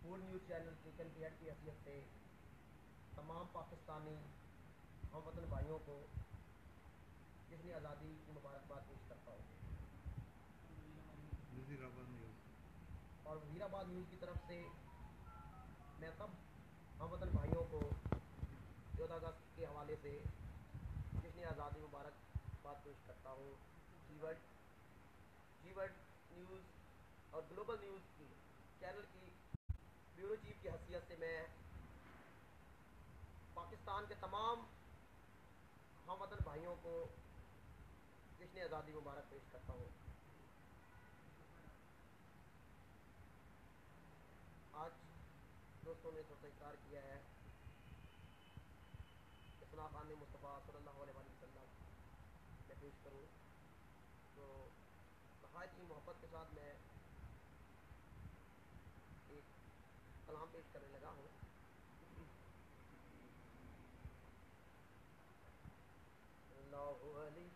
فول news channel chicken کی head کی حیثیت سے تمام پاکستانی ہم وطن بھائیوں کو جشن آزادی کی مبارکباد پیش کرتا ہوں اور وزیر آباد نیوز کی طرف سے میں سب ہم وطن بھائیوں کو 14 اگست کے حوالے سے جشن آزادی مبارکباد پیش کرتا ہوں۔ جی ورڈ نیوز اور گلوبل نیوز کی چینل کی بیورو چیف کی حیثیت سے میں پاکستان کے تمام ہم وطن بھائیوں کو جشن آزادی مبارک پیش کرتا ہوں۔ آج دوستوں نے تو اقرار کیا ہے اصلاح خان مصطفیٰ صلی اللہ علیہ وسلم میں پیش کروں تو نہایت ہی محبت کے ساتھ میں ایک کلام پیش کرنے لگا ہوں۔ اللہ علیہ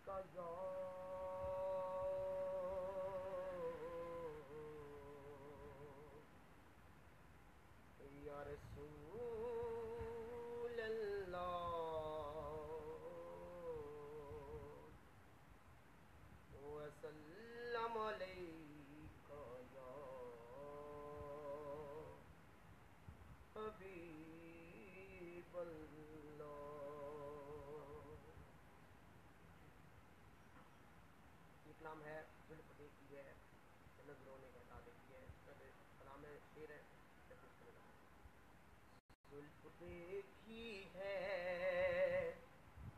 یا رسول اللہ وسلم علیک یا حبیب اللہ۔ یہ کلام ہے زلف دیکھی ہے نظروں نے گھٹا دیکھی ہے، کلام شعر ہے۔ زلف دیکھی ہے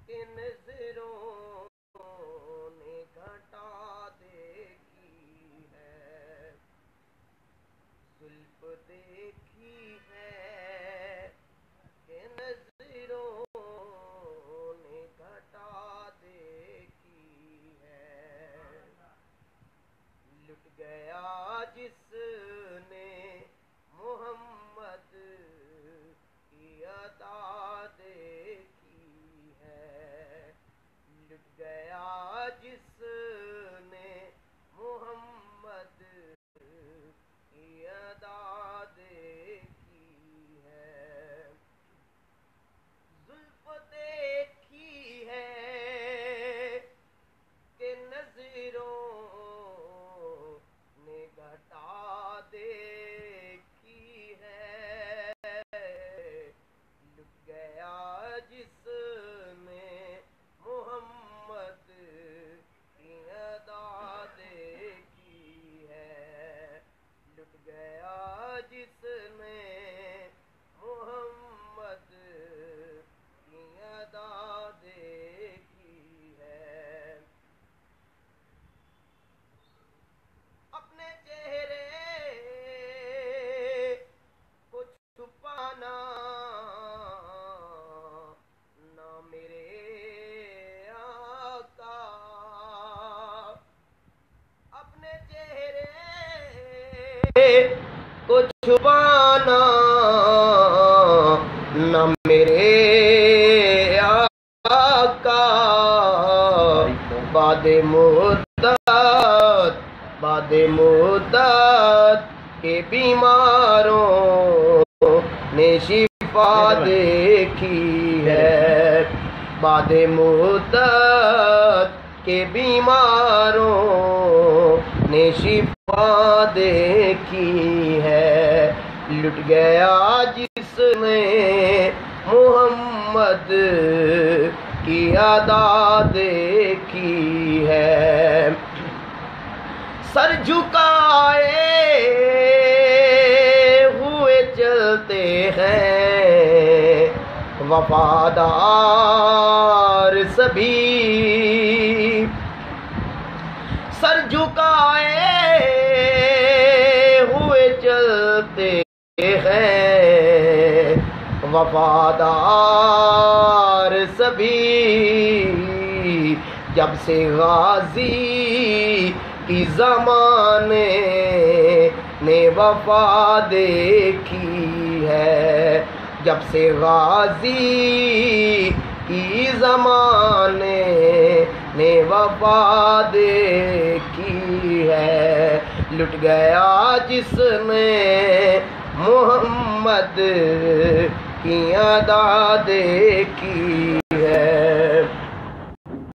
کہ نظروں نے گھٹا دیکھی ہے، زلف دیکھی ہے کہ نظروں نے گھٹا دیکھی ہے، لٹ گیا جس نے محمد کی ادا دیکھی ہے، لٹ گیا جس نے محمد کی ادا دیکھی ہے، زلف دیکھی ہے کہ نظروں نے گھٹا دیکھی ہے، لٹ گیا جس نے محمد کی ادا دیکھی ہے، لٹ گیا جس نے محمد کی ادا دیکھی ہے، اپنے چہرے کو چھپانا نہ میرے آقا، اپنے چہرے کو چھپانا نہ میرے آقا، بعد مدت کے بیماروں نے شفا دیکھی ہے، بعد مدت کے بیماروں نے شفا دیکھی ہے، لٹ گیا جس نے محمد کی ادا دیکھی ہے، سر جھکائے ہوئے چلتے ہیں وفادار سبھی، سر جھکائے ہوئے چلتے ہیں وفادار سبھی، جب سے غازی کی زمانے نے وفا دیکھی ہے، جب سے غازی کی زمانے نے وفا دیکھی ہے، لٹ گیا جس نے محمد کی ادا دیکھی